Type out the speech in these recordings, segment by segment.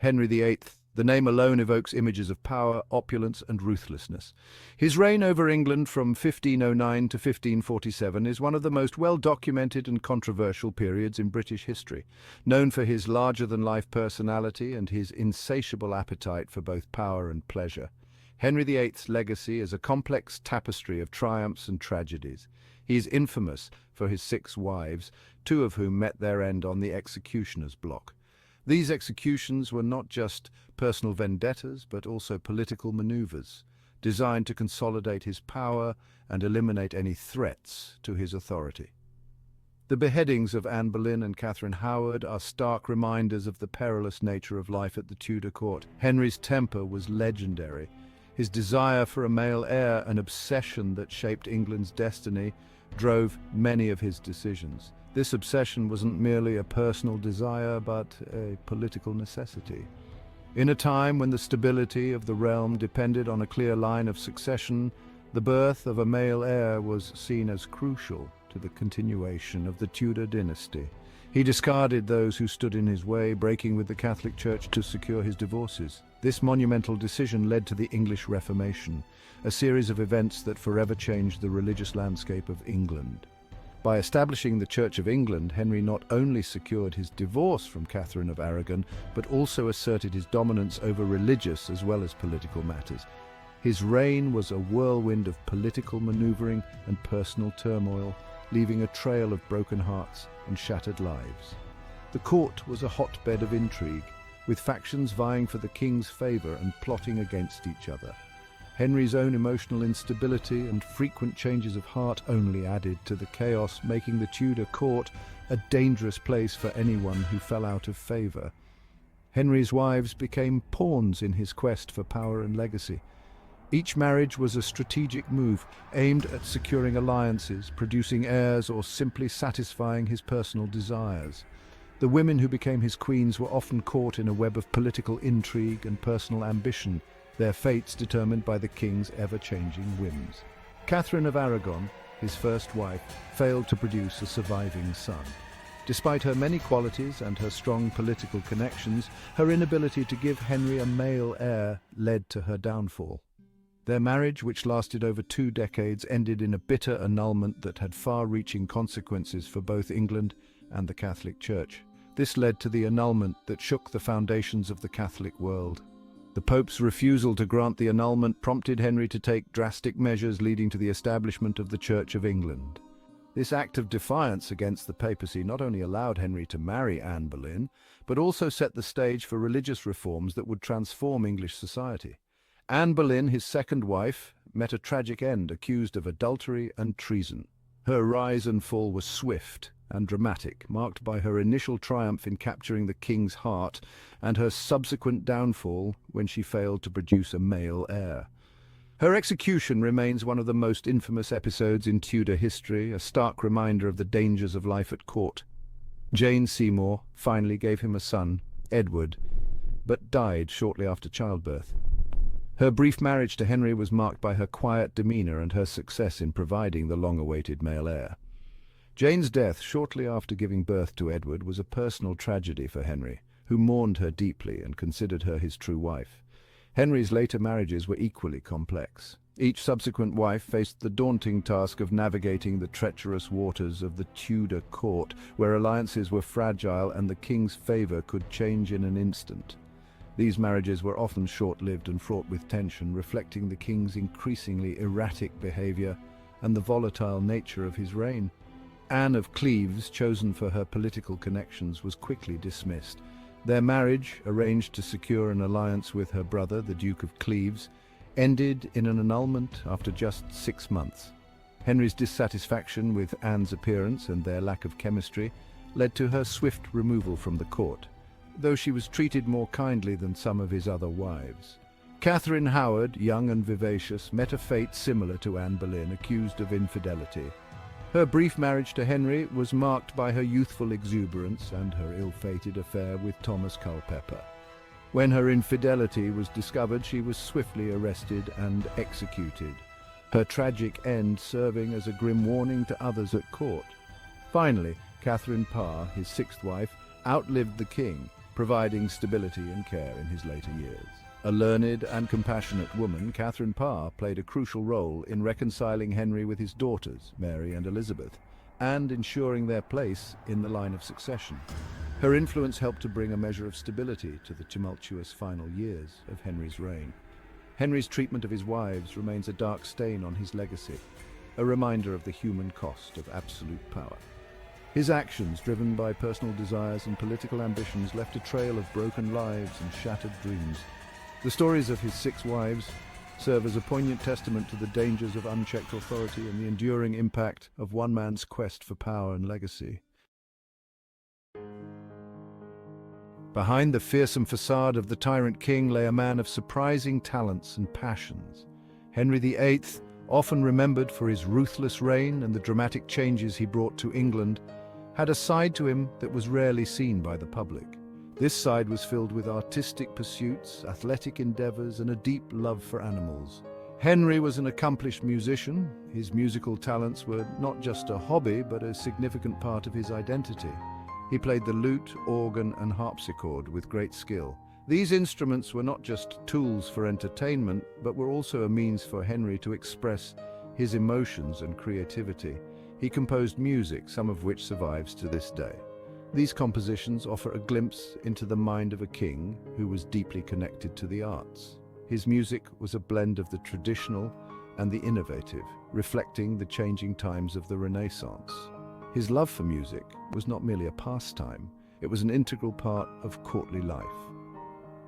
Henry VIII. The name alone evokes images of power, opulence, and ruthlessness. His reign over England from 1509 to 1547 is one of the most well-documented and controversial periods in British history, known for his larger-than-life personality and his insatiable appetite for both power and pleasure. Henry VIII's legacy is a complex tapestry of triumphs and tragedies. He is infamous for his 6 wives, 2 of whom met their end on the executioner's block. These executions were not just personal vendettas, but also political maneuvers, designed to consolidate his power and eliminate any threats to his authority. The beheadings of Anne Boleyn and Catherine Howard are stark reminders of the perilous nature of life at the Tudor court. Henry's temper was legendary. His desire for a male heir, an obsession that shaped England's destiny, drove many of his decisions. This obsession wasn't merely a personal desire, but a political necessity. In a time when the stability of the realm depended on a clear line of succession, the birth of a male heir was seen as crucial to the continuation of the Tudor dynasty. He discarded those who stood in his way, breaking with the Catholic Church to secure his divorces. This monumental decision led to the English Reformation, a series of events that forever changed the religious landscape of England. By establishing the Church of England, Henry not only secured his divorce from Catherine of Aragon, but also asserted his dominance over religious as well as political matters. His reign was a whirlwind of political maneuvering and personal turmoil, leaving a trail of broken hearts and shattered lives. The court was a hotbed of intrigue, with factions vying for the king's favour and plotting against each other. Henry's own emotional instability and frequent changes of heart only added to the chaos, making the Tudor court a dangerous place for anyone who fell out of favour. Henry's wives became pawns in his quest for power and legacy. Each marriage was a strategic move, aimed at securing alliances, producing heirs, or simply satisfying his personal desires. The women who became his queens were often caught in a web of political intrigue and personal ambition, their fates determined by the king's ever-changing whims. Catherine of Aragon, his first wife, failed to produce a surviving son. Despite her many qualities and her strong political connections, her inability to give Henry a male heir led to her downfall. Their marriage, which lasted over 2 decades, ended in a bitter annulment that had far-reaching consequences for both England and the Catholic Church. This led to the annulment that shook the foundations of the Catholic world. The Pope's refusal to grant the annulment prompted Henry to take drastic measures, leading to the establishment of the Church of England. This act of defiance against the papacy not only allowed Henry to marry Anne Boleyn, but also set the stage for religious reforms that would transform English society. Anne Boleyn, his second wife, met a tragic end, accused of adultery and treason. Her rise and fall was swift and dramatic, marked by her initial triumph in capturing the king's heart and her subsequent downfall when she failed to produce a male heir. Her execution remains one of the most infamous episodes in Tudor history, a stark reminder of the dangers of life at court. Jane Seymour finally gave him a son, Edward, but died shortly after childbirth. Her brief marriage to Henry was marked by her quiet demeanour and her success in providing the long-awaited male heir. Jane's death shortly after giving birth to Edward was a personal tragedy for Henry, who mourned her deeply and considered her his true wife. Henry's later marriages were equally complex. Each subsequent wife faced the daunting task of navigating the treacherous waters of the Tudor court, where alliances were fragile and the king's favour could change in an instant. These marriages were often short-lived and fraught with tension, reflecting the king's increasingly erratic behaviour and the volatile nature of his reign. Anne of Cleves, chosen for her political connections, was quickly dismissed. Their marriage, arranged to secure an alliance with her brother, the Duke of Cleves, ended in an annulment after just 6 months. Henry's dissatisfaction with Anne's appearance and their lack of chemistry led to her swift removal from the court, though she was treated more kindly than some of his other wives. Catherine Howard, young and vivacious, met a fate similar to Anne Boleyn, accused of infidelity. Her brief marriage to Henry was marked by her youthful exuberance and her ill-fated affair with Thomas Culpeper. When her infidelity was discovered, she was swiftly arrested and executed, her tragic end serving as a grim warning to others at court. Finally, Catherine Parr, his 6th wife, outlived the king, providing stability and care in his later years. A learned and compassionate woman, Catherine Parr played a crucial role in reconciling Henry with his daughters, Mary and Elizabeth, and ensuring their place in the line of succession. Her influence helped to bring a measure of stability to the tumultuous final years of Henry's reign. Henry's treatment of his wives remains a dark stain on his legacy, a reminder of the human cost of absolute power. His actions, driven by personal desires and political ambitions, left a trail of broken lives and shattered dreams. The stories of his 6 wives serve as a poignant testament to the dangers of unchecked authority and the enduring impact of one man's quest for power and legacy. Behind the fearsome facade of the tyrant king lay a man of surprising talents and passions. Henry VIII, often remembered for his ruthless reign and the dramatic changes he brought to England, had a side to him that was rarely seen by the public. This side was filled with artistic pursuits, athletic endeavors, and a deep love for animals. Henry was an accomplished musician. His musical talents were not just a hobby, but a significant part of his identity. He played the lute, organ, and harpsichord with great skill. These instruments were not just tools for entertainment, but were also a means for Henry to express his emotions and creativity. He composed music, some of which survives to this day. These compositions offer a glimpse into the mind of a king who was deeply connected to the arts. His music was a blend of the traditional and the innovative, reflecting the changing times of the Renaissance. His love for music was not merely a pastime, it was an integral part of courtly life.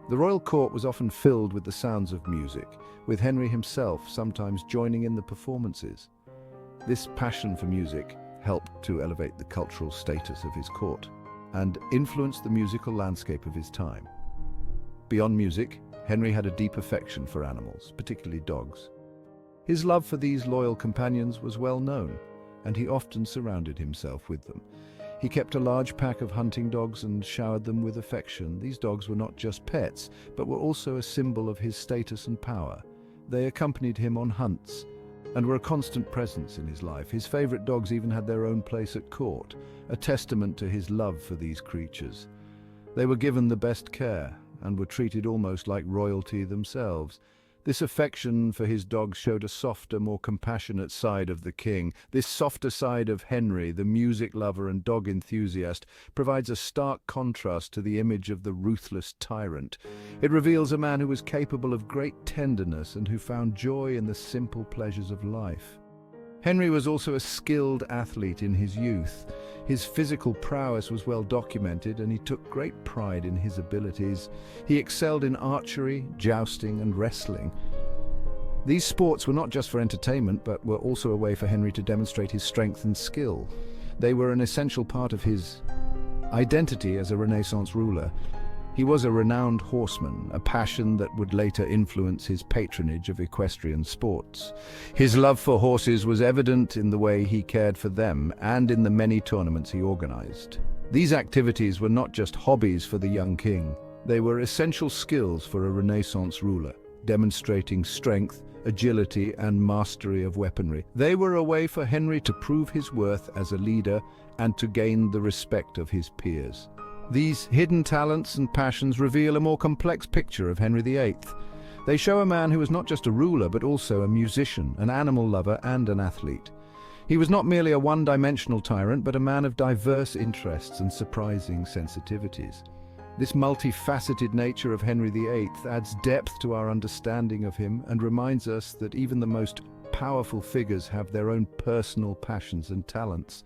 The royal court was often filled with the sounds of music, with Henry himself sometimes joining in the performances. This passion for music helped to elevate the cultural status of his court and influenced the musical landscape of his time. Beyond music, Henry had a deep affection for animals, particularly dogs. His love for these loyal companions was well known, and he often surrounded himself with them. He kept a large pack of hunting dogs and showered them with affection. These dogs were not just pets, but were also a symbol of his status and power. They accompanied him on hunts and were a constant presence in his life. His favorite dogs even had their own place at court, a testament to his love for these creatures. They were given the best care and were treated almost like royalty themselves. This affection for his dogs showed a softer, more compassionate side of the king. This softer side of Henry, the music lover and dog enthusiast, provides a stark contrast to the image of the ruthless tyrant. It reveals a man who was capable of great tenderness and who found joy in the simple pleasures of life. Henry was also a skilled athlete in his youth. His physical prowess was well documented, and he took great pride in his abilities. He excelled in archery, jousting, and wrestling. These sports were not just for entertainment, but were also a way for Henry to demonstrate his strength and skill. They were an essential part of his identity as a Renaissance ruler. He was a renowned horseman, a passion that would later influence his patronage of equestrian sports. His love for horses was evident in the way he cared for them and in the many tournaments he organized. These activities were not just hobbies for the young king. They were essential skills for a Renaissance ruler, demonstrating strength, agility, and mastery of weaponry. They were a way for Henry to prove his worth as a leader and to gain the respect of his peers. These hidden talents and passions reveal a more complex picture of Henry VIII. They show a man who was not just a ruler, but also a musician, an animal lover, and an athlete. He was not merely a one-dimensional tyrant, but a man of diverse interests and surprising sensitivities. This multifaceted nature of Henry VIII adds depth to our understanding of him and reminds us that even the most powerful figures have their own personal passions and talents.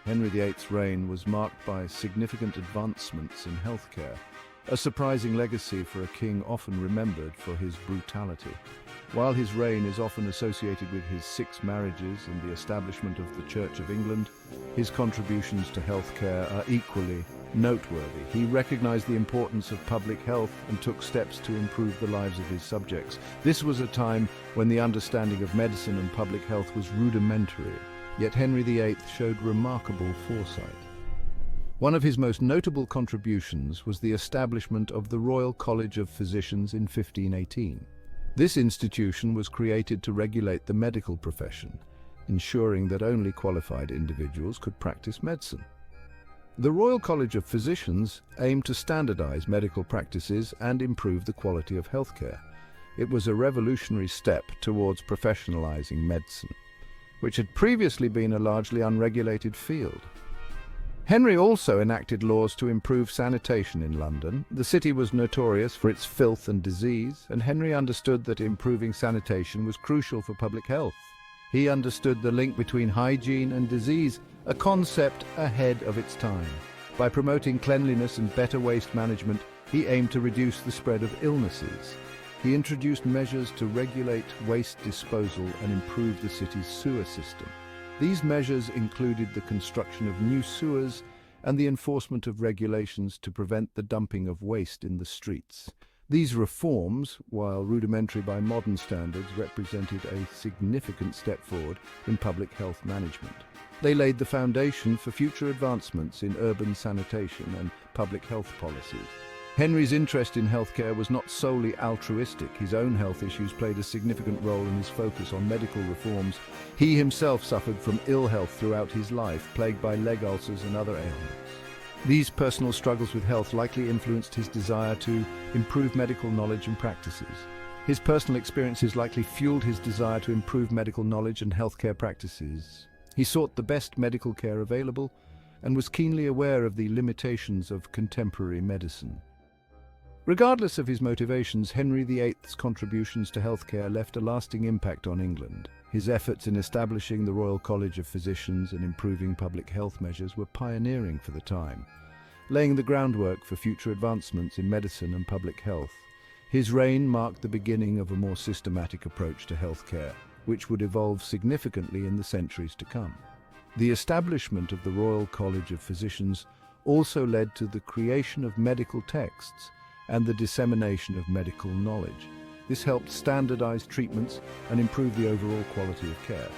Henry VIII's reign was marked by significant advancements in healthcare, a surprising legacy for a king often remembered for his brutality. While his reign is often associated with his 6 marriages and the establishment of the Church of England, his contributions to healthcare are equally noteworthy. He recognized the importance of public health and took steps to improve the lives of his subjects. This was a time when the understanding of medicine and public health was rudimentary. Yet Henry VIII showed remarkable foresight. One of his most notable contributions was the establishment of the Royal College of Physicians in 1518. This institution was created to regulate the medical profession, ensuring that only qualified individuals could practice medicine. The Royal College of Physicians aimed to standardize medical practices and improve the quality of healthcare. It was a revolutionary step towards professionalizing medicine, which had previously been a largely unregulated field. Henry also enacted laws to improve sanitation in London. The city was notorious for its filth and disease, and Henry understood that improving sanitation was crucial for public health. He understood the link between hygiene and disease, a concept ahead of its time. By promoting cleanliness and better waste management, he aimed to reduce the spread of illnesses. He introduced measures to regulate waste disposal and improve the city's sewer system. These measures included the construction of new sewers and the enforcement of regulations to prevent the dumping of waste in the streets. These reforms, while rudimentary by modern standards, represented a significant step forward in public health management. They laid the foundation for future advancements in urban sanitation and public health policies. Henry's interest in healthcare was not solely altruistic. His own health issues played a significant role in his focus on medical reforms. He himself suffered from ill health throughout his life, plagued by leg ulcers and other ailments. These personal struggles with health likely influenced his desire to improve medical knowledge and practices. His personal experiences likely fueled his desire to improve medical knowledge and healthcare practices. He sought the best medical care available and was keenly aware of the limitations of contemporary medicine. Regardless of his motivations, Henry VIII's contributions to healthcare left a lasting impact on England. His efforts in establishing the Royal College of Physicians and improving public health measures were pioneering for the time, laying the groundwork for future advancements in medicine and public health. His reign marked the beginning of a more systematic approach to healthcare, which would evolve significantly in the centuries to come. The establishment of the Royal College of Physicians also led to the creation of medical texts and the dissemination of medical knowledge. This helped standardize treatments and improve the overall quality of care.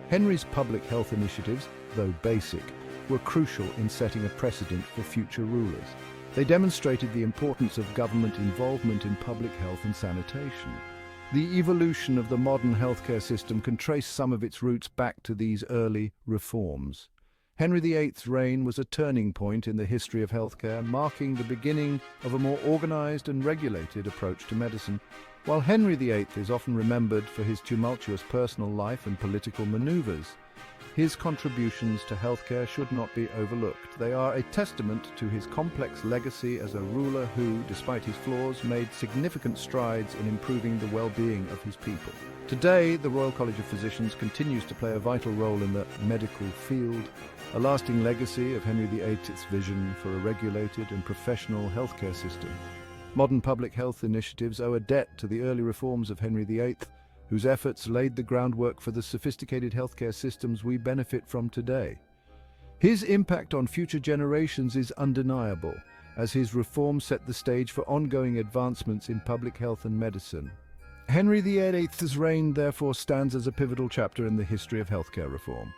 Henry's public health initiatives, though basic, were crucial in setting a precedent for future rulers. They demonstrated the importance of government involvement in public health and sanitation. The evolution of the modern healthcare system can trace some of its roots back to these early reforms. Henry VIII's reign was a turning point in the history of healthcare, marking the beginning of a more organized and regulated approach to medicine. While Henry VIII is often remembered for his tumultuous personal life and political maneuvers, his contributions to healthcare should not be overlooked. They are a testament to his complex legacy as a ruler who, despite his flaws, made significant strides in improving the well-being of his people. Today, the Royal College of Physicians continues to play a vital role in the medical field, a lasting legacy of Henry VIII's vision for a regulated and professional healthcare system. Modern public health initiatives owe a debt to the early reforms of Henry VIII, whose efforts laid the groundwork for the sophisticated healthcare systems we benefit from today. His impact on future generations is undeniable, as his reforms set the stage for ongoing advancements in public health and medicine. Henry VIII's reign therefore stands as a pivotal chapter in the history of healthcare reform.